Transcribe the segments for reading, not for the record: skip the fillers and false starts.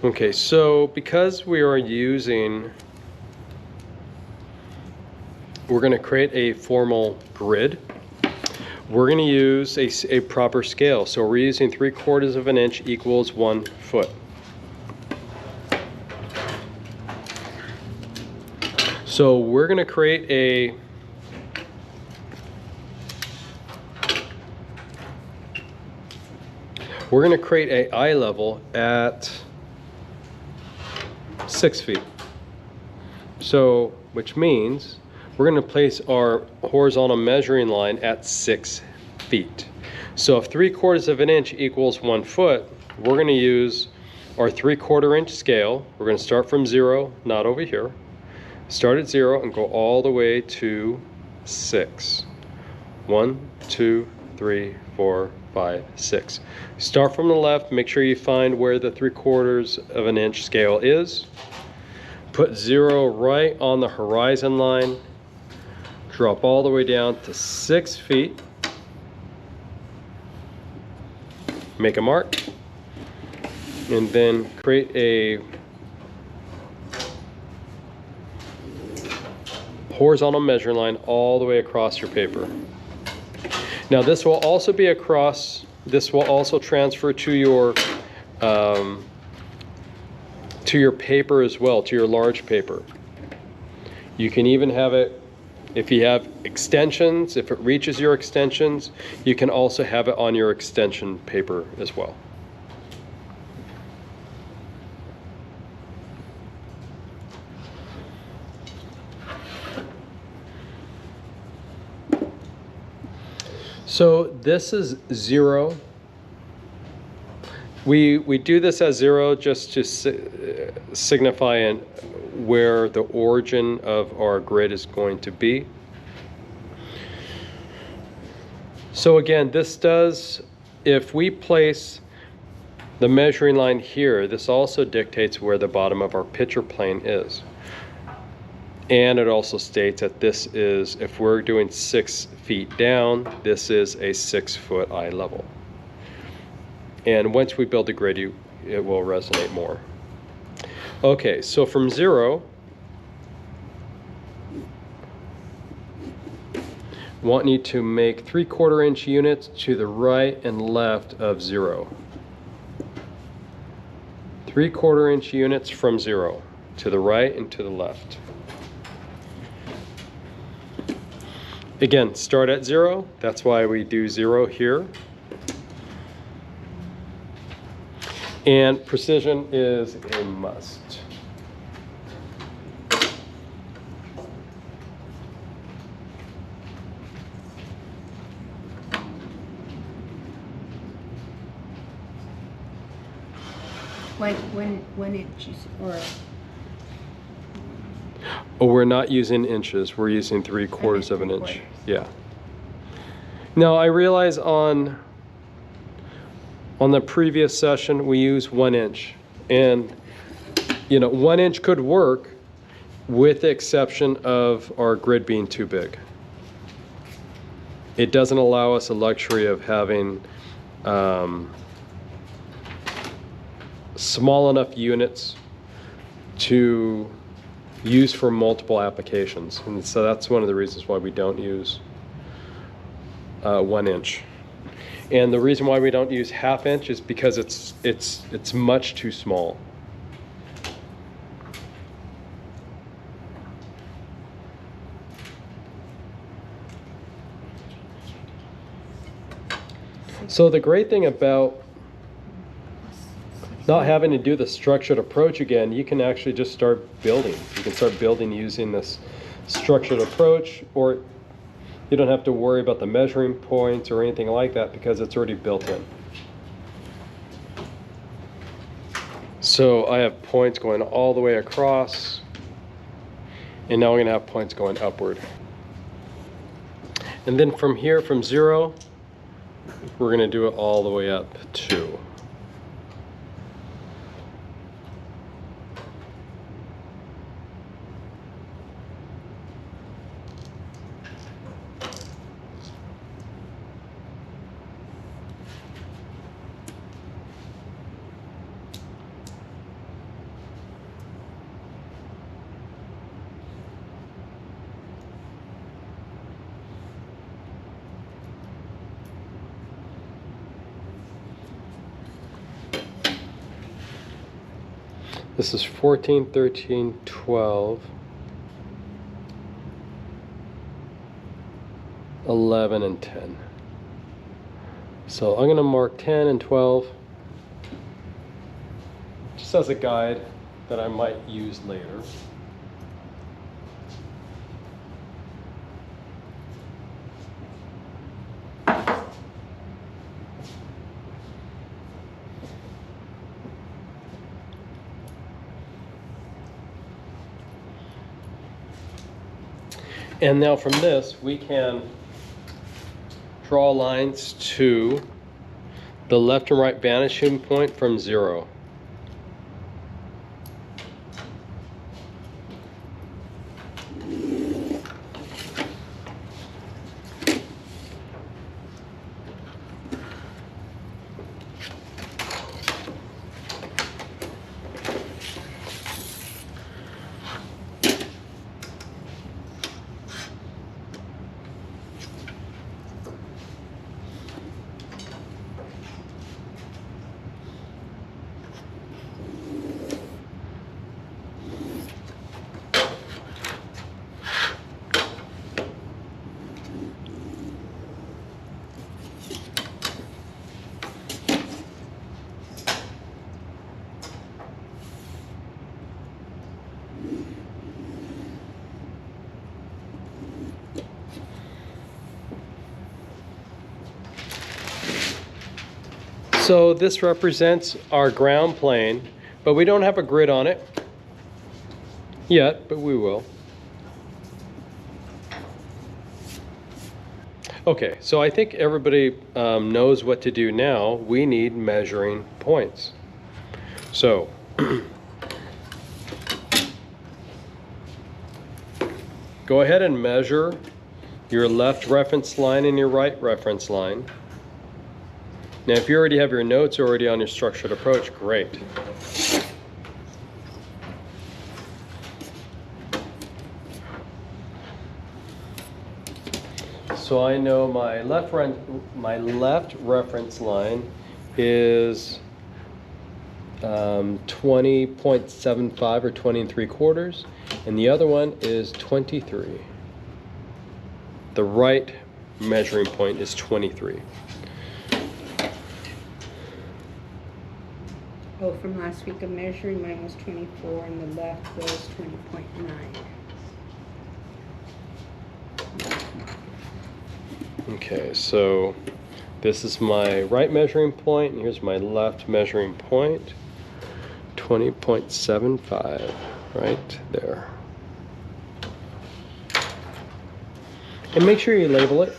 Okay, so because we're going to create a formal grid. We're going to use a proper scale. So we're using 3/4 of an inch equals 1 foot. So we're going to create a eye level at 6 feet. So, which means we're going to place our horizontal measuring line at 6 feet. So if 3/4 of an inch equals 1 foot, we're going to use our 3/4 inch scale. We're going to start from 0, not over here. Start at 0 and go all the way to 6. 1, 2, 3, 4, 5, 6. Start from the left, make sure you find where the 3/4 of an inch scale is. Put 0 right on the horizon line. Drop all the way down to 6 feet. Make a mark. And then create a horizontal measuring line all the way across your paper. Now this will also be across, this will also transfer to your paper as well, to your large paper. You can even have it, if you have extensions, if it reaches your extensions, you can also have it on your extension paper as well. So this is 0. We do this as 0 just to signify where the origin of our grid is going to be. So again, this does, if we place the measuring line here, this also dictates where the bottom of our picture plane is. And it also states that this is, if we're doing 6 feet down, this is a 6-foot eye level. And once we build the grid, it will resonate more. Okay, so from 0, want you to make 3/4 inch units to the right and left of 0. 3/4 inch units from 0 to the right and to the left. Again, start at 0. That's why we do 0 here. And precision is a must. When inches or? Oh, we're not using inches. We're using 3/4 of an inch. Yeah. Now I realize on the previous session we used 1 inch, and 1 inch could work with the exception of our grid being too big. It doesn't allow us a luxury of having small enough units to use for multiple applications, and so that's one of the reasons why we don't use 1 inch. And the reason why we don't use 1/2 inch is because it's much too small. So the great thing about not having to do the structured approach again, you can actually just start building. You can start building using this structured approach, or you don't have to worry about the measuring points or anything like that because it's already built in. So I have points going all the way across, and now we're going to have points going upward. And then from here, from 0, we're going to do it all the way up to. This is 14, 13, 12, 11, and 10. So I'm going to mark 10 and 12 just as a guide that I might use later. And now from this, we can draw lines to the left and right vanishing point from 0. So this represents our ground plane, but we don't have a grid on it yet, but we will. Okay, so I think everybody knows what to do now. We need measuring points. So go ahead and measure your left reference line and your right reference line. Now, if you already have your notes already on your structured approach, great. So I know my left reference line is 20.75 or 20 3/4, and the other one is 23. The right measuring point is 23. Oh, from last week of measuring, mine was 24 and the left was 20.9. Okay, so this is my right measuring point, and here's my left measuring point. 20.75, right there. And make sure you label it.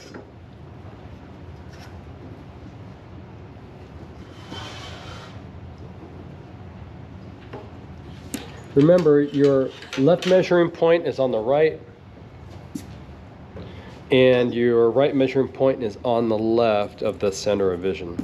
Remember, your left measuring point is on the right, and your right measuring point is on the left of the center of vision.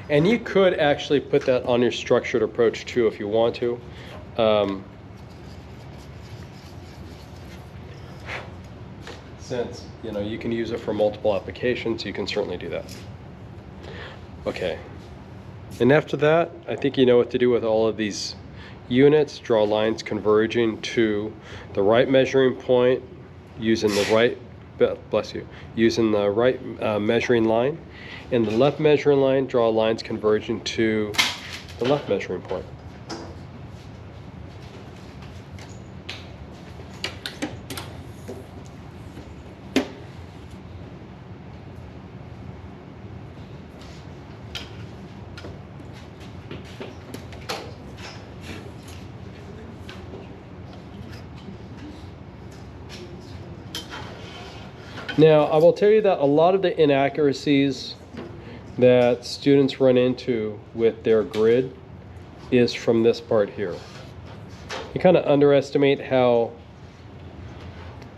And you could actually put that on your structured approach too if you want to. Since, you know, you can use it for multiple applications, you can certainly do that. Okay. And after that, I think you know what to do with all of these units. Draw lines converging to the right measuring point using the right, bless you, using the right measuring line. In the left measuring line, draw lines converging to the left measuring point. Now, I will tell you that a lot of the inaccuracies that students run into with their grid is from this part here. You kind of underestimate how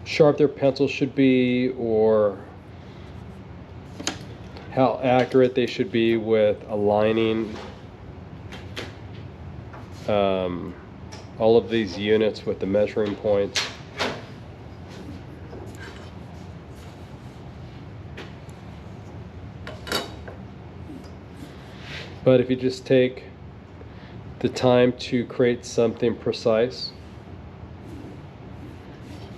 sharp their pencil should be, or how accurate they should be with aligning all of these units with the measuring points. But if you just take the time to create something precise,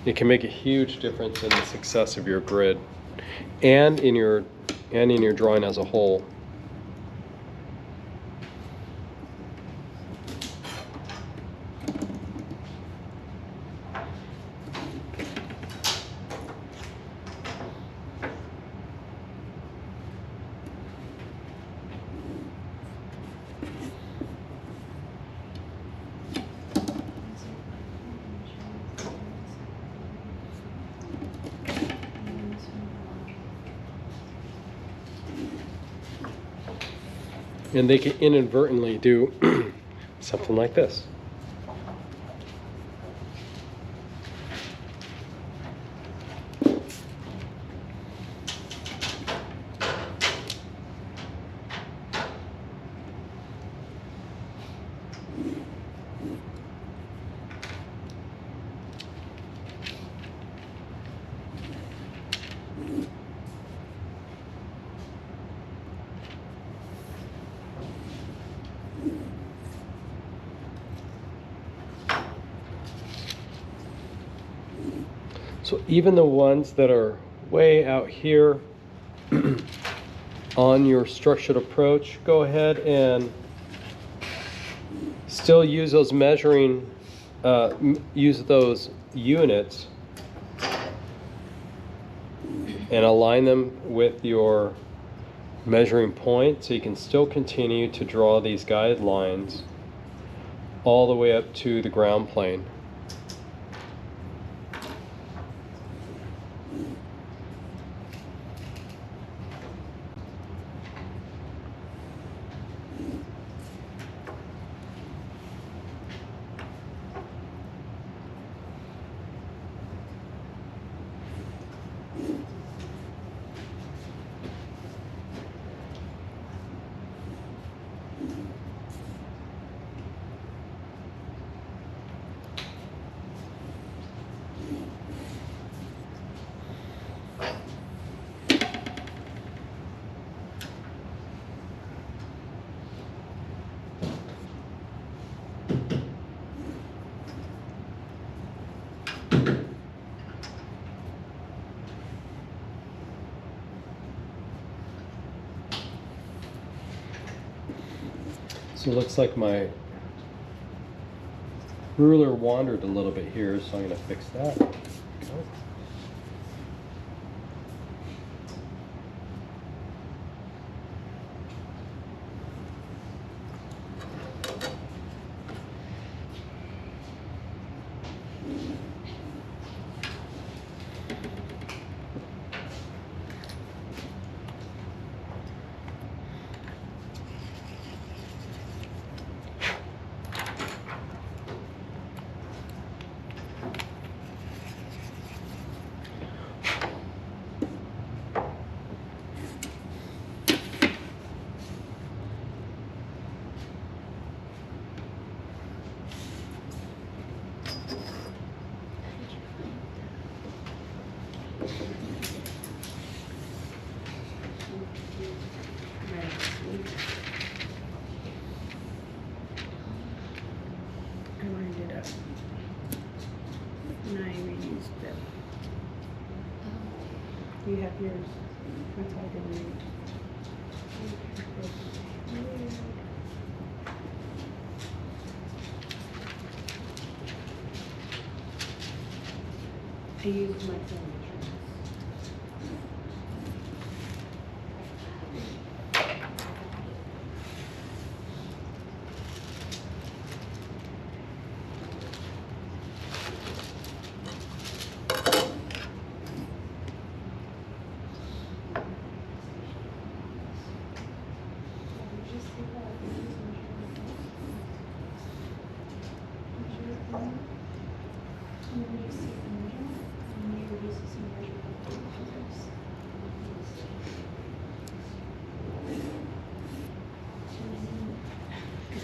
it can make a huge difference in the success of your grid and in your drawing as a whole. And they can inadvertently do something like this. So even the ones that are way out here on your structured approach, go ahead and still use those measuring, use those units and align them with your measuring point so you can still continue to draw these guidelines all the way up to the ground plane. So it looks like my ruler wandered a little bit here, so I'm going to fix that. Okay. I lined it up. And I reused them. You have yours. That's all I didn't read. I used my phone.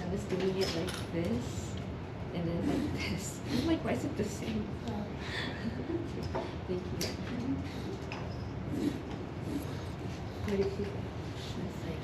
son is doing it like this, and then like this. I'm like, why is it the same? Thank you. What do you think? It's like,